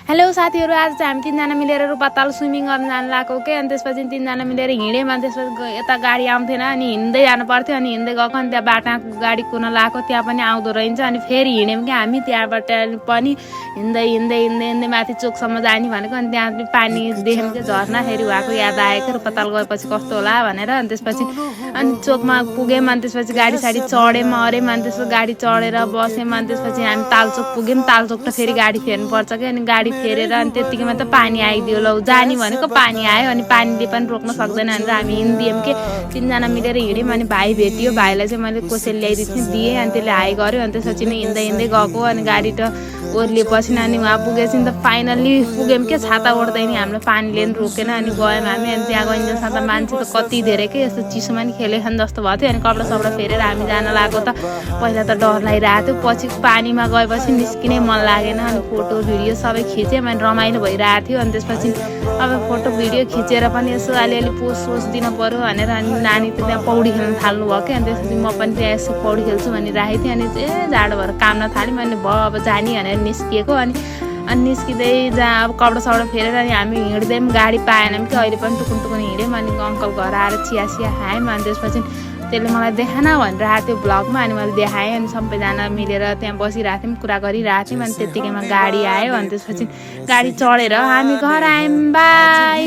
Hello साथीहरु, आज चाहिँ हामी तीनजना मिलेर रुपाताल स्विमिङ गर्न जान लागेको के। अनि त्यसपछि तीनजना मिलेर हिँड्यौँ। अनि त्यसपछि यता गाडी आउँथेन, अनि हिँड्दै जानु पर्थ्यो। अनि हिँड्दै गएको, अनि त्यहाँ बाटाको गाडी कुन लागेको, त्यहाँ पनि आउँदो रहेछ। अनि फेरि हिँड्यौँ कि हामी त्यहाँबाट पनि हिँड्दै हिँड्दै हिँड्दै हिँड्दै माथि चोकसम्म जाने भनेको। अनि त्यहाँ पानी देख्यौँ कि झर्ना फेरि भएको याद आयो कि रुपाताल गएपछि कस्तो होला भनेर। अनि त्यसपछि अनि चोकमा पुग्यौँ। अनि त्यसपछि गाडी साडी चढ्यौँ अऱ्यौँ। अनि त्यसपछि गाडी चढेर बस्यौँ। अनि त्यसपछि हामी तालचोक पुग्यौँ। तालचोक त फेरि गाडी फेर्नु पर्छ कि। अनि गाडी फेरेर अनि त्यतिकैमा त पानी आइदियो। ल जाने भनेको पानी आयो। अनि पानीले पनि रोक्न सक्दैन भनेर हामी हिँड्दियौँ कि। तीनजना मिलेर हिँड्यौँ। अनि भाइ भेटियो, भाइलाई चाहिँ मैले कोसेल ल्याइदिएको थिएँ, दिएँ। अनि त्यसले हाई गर्यो। अनि त्यसपछि नै हिँड्दै हिँड्दै गएको। अनि गाडी त ओर्लिएपछि अनि उहाँ पुगेपछि त फाइनल्ली पुग्यौँ कि। छाता ओढ्दै नि हामीलाई पानीले पनि रोकेन। अनि गयौँ हामी। अनि त्यहाँ गइन्जेलसम्म त मान्छे त कति धेरै के यस्तो चिसोमा नि खेलेछन् जस्तो भएको थियो। अनि कपडा सपडा फेरेर हामी जान लागेको त पहिला त डर लागिरहेको थियो, पछि पानीमा गएपछि निस्किनै मन लागेन। अनि फोटो भिडियो सबै खिच्यौँ। अनि रमाइलो भइरहेको थियो। अनि त्यसपछि अब फोटो भिडियो खिचेर पनि यसो अलिअलि पोस्ट दिनु पऱ्यो भनेर अनि नानी त त्यहाँ पौडी खेल्न थाल्नु भयो कि। अनि त्यसपछि म पनि त्यहाँ यसो पौडी खेल्छु भन्ने राखेको थिएँ। अनि जाडो भएर काम नथाल्यौँ। अनि भयो अब जाने भनेर निस्किएको। अनि निस्किँदै जहाँ अब कपडा सपडा फेरेर अनि हामी हिँड्दै पनि गाडी पाएनौँ कि। अहिले पनि टुकुन टुकुन हिँड्यौँ। अनि अङ्कल घर आएर चिया खायौँ। अनि त्यसपछि त्यसले मलाई देखान भनेर आएको थियो भ्लगमा। अनि मैले देखाएँ। अनि सबैजना मिलेर त्यहाँ बसिरहेको थियौँ, कुरा गरिरहेको थियौँ। अनि त्यतिकैमा गाडी आयो। अनि त्यसपछि गाडी चढेर हामी घर आयौँ। बाई।